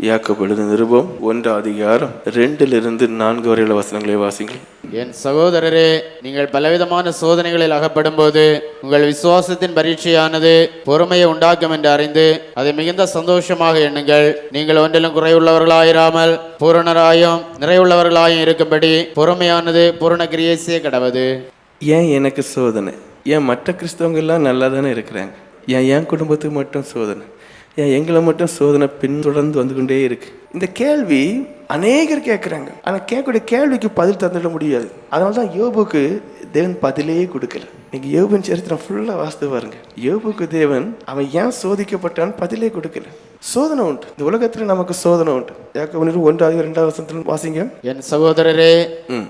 யாக்கோபு எழுதின நிருபம் 1:2-4 வரையுள்ள வசனங்களை வாசிங்கள். என் சகோதரரே, நீங்கள் பலவிதமான சோதனைகளில் அகப்படும் போது உங்கள் விசுவாசத்தின் பரீட்சையானது பொறுமையை உண்டாக்கும் என்று அறிந்து அதை மிகுந்த சந்தோஷமாக எண்ணுங்கள். நீங்கள் ஒன்றிலும் குறைவுள்ளவர்களாயிராமல் பூரணராயும் நிறைவுள்ளவர்களாயும் இருக்கும்படி பொறுமையானது பூரண கிரியை செய்ய கடவது. ஏன் எனக்கு சோதனை? ஏன் மற்ற கிறிஸ்தவங்க எல்லாம் நல்லா தானே இருக்கிறாங்க? என் குடும்பத்துக்கு மட்டும் சோதனை? ஏன் எங்களை மட்டும் சோதனை பின்தொடர்ந்து வந்து கொண்டே இருக்கு? இந்த கேள்வி அநேகர் கேட்குறாங்க. ஆனால் கேட்கக்கூடிய கேள்விக்கு பதில் தந்துட முடியாது. அதனால தான் யோபுக்கு தேவன் பதிலே கொடுக்கல. நீங்க யோபின் சரித்திரம் ஃபுல்லா வாசித்து பாருங்க. யோபுக்கு தேவன் அவன் ஏன் சோதிக்கப்பட்டான்னு பதிலே கொடுக்கல. சோதனை உண்டு, இந்த உலகத்துல நமக்கு சோதனை உண்டு. யாக்கோபு 1:2 வாசிங்க. என் சகோதரரே,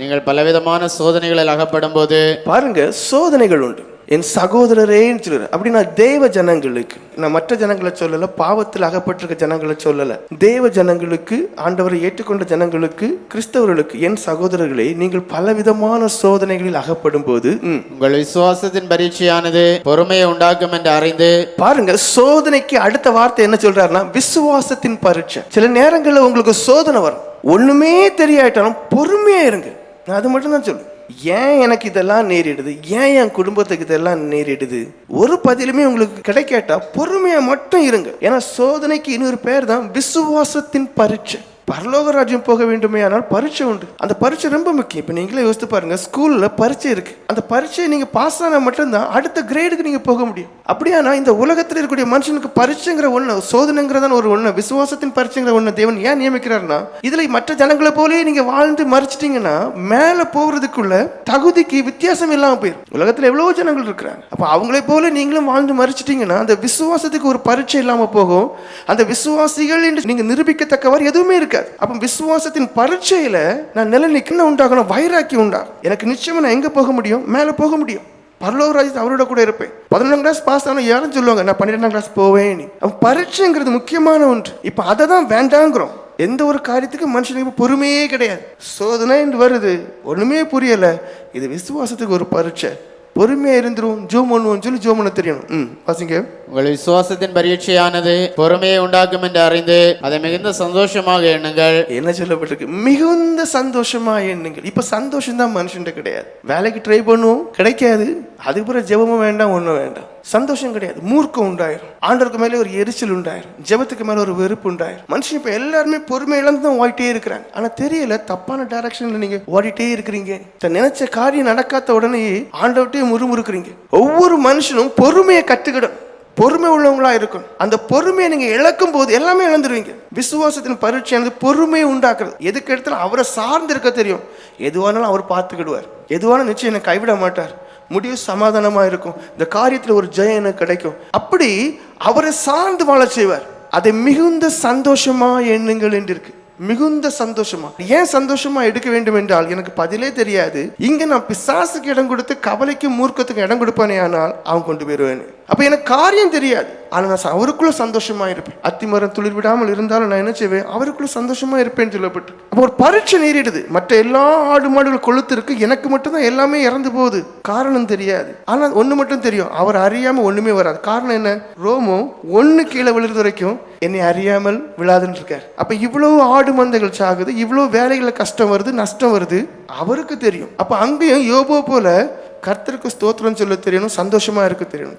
நீங்கள் பலவிதமான சோதனைகளில் அகப்படும் போது பாருங்க, சோதனைகள் உண்டு. என் சகோதரரேன்னு சொல்லுற அப்படின்னா தேவ ஜனங்களுக்கு, நான் மற்ற ஜனங்களை சொல்லல, பாவத்தில் அகப்பட்டிருக்க ஜனங்களை சொல்லல, தேவ ஜனங்களுக்கு, ஆண்டவரை ஏற்றுக்கொண்ட ஜனங்களுக்கு, கிறிஸ்தவர்களுக்கு, என் சகோதரர்களே, நீங்கள் பலவிதமான சோதனைகளில் அகப்படும் போது உங்கள் விசுவாசத்தின் பரீட்சையானது பொறுமையை உண்டாக்கும் என்று அறிந்து. பாருங்க, சோதனைக்கு அடுத்த வார்த்தை என்ன சொல்றாருன்னா விசுவாசத்தின் பரீட்சை. சில நேரங்களில் உங்களுக்கு சோதனை வரும், ஒண்ணுமே தெரியாட்டாலும் பொறுமையா இருங்க. நான் அது மட்டும் தான் சொல்லுவேன். ஏன் எனக்கு இதெல்லாம் நேரிடுது, ஏன் என் குடும்பத்துக்கு இதெல்லாம் நேரிடுது, ஒரு பதிலுமே உங்களுக்கு கிடைக்காட்டா பொறுமையா மட்டும் இருங்க. ஏன்னா சோதனைக்கு இன்னொரு பேர் தான் விசுவாசத்தின் பரீட்சை. பரலோக ராஜ்யம் போக வேண்டுமே, ஆனால் பரீட்சை உண்டு. அந்த பரீட்சை ரொம்ப முக்கியம். இப்போ நீங்களே யோசித்து பாருங்க, ஸ்கூல்ல பரீட்சை இருக்கு. அந்த பரீட்சையை நீங்க பாஸ் ஆனா மட்டும்தான் அடுத்த கிரேடுக்கு நீங்க போக முடியும். அப்படியானா இந்த உலகத்தில் இருக்கக்கூடிய மனுஷனுக்கு பரீட்சைங்கிற ஒண்ணு, சோதனைங்கிறதான ஒரு ஒண்ணு, விசுவாசத்தின் பரீட்சைங்கிற ஒண்ணு தேவன் ஏன் நியமிக்கிறாருன்னா, இதுல மற்ற ஜனங்களை போலயே நீங்க வாழ்ந்து மறிச்சிட்டீங்கன்னா மேல போகிறதுக்குள்ள தகுதிக்கு வித்தியாசம் இல்லாம போயிடும். உலகத்துல எவ்வளவு ஜனங்கள் இருக்கிறாங்க. அப்ப அவங்களே போல நீங்களும் வாழ்ந்து மறிச்சிட்டீங்கன்னா அந்த விசுவாசத்துக்கு ஒரு பரீட்சை இல்லாம போகும். அந்த விசுவாசிகள் என்று நீங்க நிரூபிக்கத்தக்கவர் எதுவுமே இருக்காது. அப்ப விசுவாசத்தின் பரீட்சையில நான் நிலை நிற்க உண்டாகணும், வைராக்கியம் உண்டாகும். எனக்கு நிச்சயமா நான் எங்க போக முடியும்? மேல போக முடியும். பரலோக ராஜ்யத்தில் அவரோட கூட இருப்பேன். 11ஆம் கிளாஸ் பாஸ் ஆனா யாரும் சொல்லுவாங்க நான் 12ஆம் கிளாஸ் போவேன். பரீட்சைங்கிறது முக்கியமான ஒன்று. இப்ப அதை தான் வேண்டாங்கிறோம். எந்த ஒரு காரியத்துக்கு மனுஷனுக்கு பொறுமையே கிடையாது. சோதனை வருது, ஒண்ணுமே புரியல, இது விசுவாசத்துக்கு ஒரு பரீட்சை. பொறுமையா இருந்துரும், ஜோம் பண்ணுவோம் சொல்லி ஜோம் பண்ண தெரியணும். வாசிங்க. உங்கள் விசுவாசத்தின் பரீட்சையானது பொறுமையை உண்டாக்கும் என்று அறிந்து அதை மிகுந்த சந்தோஷமாக எண்ணுங்கள். என்ன சொல்லப்பட்டிருக்கு? மிகுந்த சந்தோஷமா எண்ணுங்கள். இப்ப சந்தோஷம் தான் மனுஷன் கிடையாது. வேலைக்கு ட்ரை பண்ணுவோம், கிடைக்காது, அதுக்கு பிறகு ஜெபமும் வேண்டாம், ஒன்றும் வேண்டாம், சந்தோஷம் கிடையாது. மூர்க்கம் உண்டாயிரும், ஆண்டவருக்கு மேலே ஒரு எரிச்சல் உண்டாயிரும், ஜெபத்துக்கு மேல ஒரு வெறுப்பு உண்டாயிரும். மனுஷன் இப்ப எல்லாருமே பொறுமை இழந்து தான் ஓடிட்டே இருக்கிறாங்க. ஆனா தெரியல, தப்பான டைரக்ஷன்ல நீங்க ஓடிட்டே இருக்கிறீங்க. நினைச்ச காரியம் நடக்காத உடனே ஆண்டவர்கிட்டயே முறுமுறுக்கிறீங்க. ஒவ்வொரு மனுஷனும் பொறுமையை கற்றுக்கிடும், பொறுமை உள்ளவங்களா இருக்கணும். அந்த பொறுமையை நீங்க இழக்கும் போது எல்லாமே இழந்துருவீங்க. விசுவாசத்தின் பரீட்சையானது பொறுமையை உண்டாக்குறது. எதுக்கு எடுத்தாலும் அவரை சார்ந்து இருக்க தெரியும். எதுவானாலும் அவர் பார்த்துக்கிடுவார். எதுவான நிச்சயம் என்னை கைவிட மாட்டார். முடிவு சமாதானமா இருக்கும். இந்த காரியத்துல ஒரு ஜெயம் எனக்கு கிடைக்கும். அப்படி அவரை சார்ந்து வாழ செய்வார். அதை மிகுந்த சந்தோஷமா எண்ணுங்கள் என்று இருக்கு. மிகுந்த சந்தோஷமா. ஏன் சந்தோஷமா எடுக்க வேண்டும் என்றால் எனக்கு பதிலே தெரியாது. இங்க நான் பிசாசுக்கு இடம் கொடுத்து கவலைக்கு மூர்க்கத்துக்கு இடம் கொடுப்பானே, ஆனால் அவன் கொண்டு போயிருவேன். அப்ப எனக்கு காரியம் தெரியாது, ஆனா நான் அவருக்குள்ள சந்தோஷமா இருப்பேன். அத்திமரம் துளிர் விடாமல் இருந்தாலும் நான் என்ன செய்வேன்? அவருக்குள்ள சந்தோஷமா இருப்பேன்னு சொல்லப்பட்டு. அப்போ ஒரு பரீட்சை நேரிடுது. மற்ற எல்லா ஆடு மாடுகள் கொளுத்து இருக்கு, எனக்கு மட்டும்தான் எல்லாமே இறந்து போகுது. காரணம் தெரியாது. ஆனா ஒண்ணு மட்டும் தெரியும், அவர் அறியாம ஒண்ணுமே வராது. காரணம் என்ன? ரோமம் 1 கீழே விழுறது வரைக்கும் என்னை அறியாமல் விழாதுன்னு இருக்காரு. அப்ப இவ்வளவு ஆடு மந்தைகள் சாகுது, இவ்வளவு வேலைகளை கஷ்டம் வருது, நஷ்டம் வருது, அவருக்கு தெரியும். அப்ப அங்கேயும் யோபு போல கர்த்தருக்கு ஸ்தோத்திரம் சொல்ல தெரியணும், சந்தோஷமா இருக்க தெரியணும்.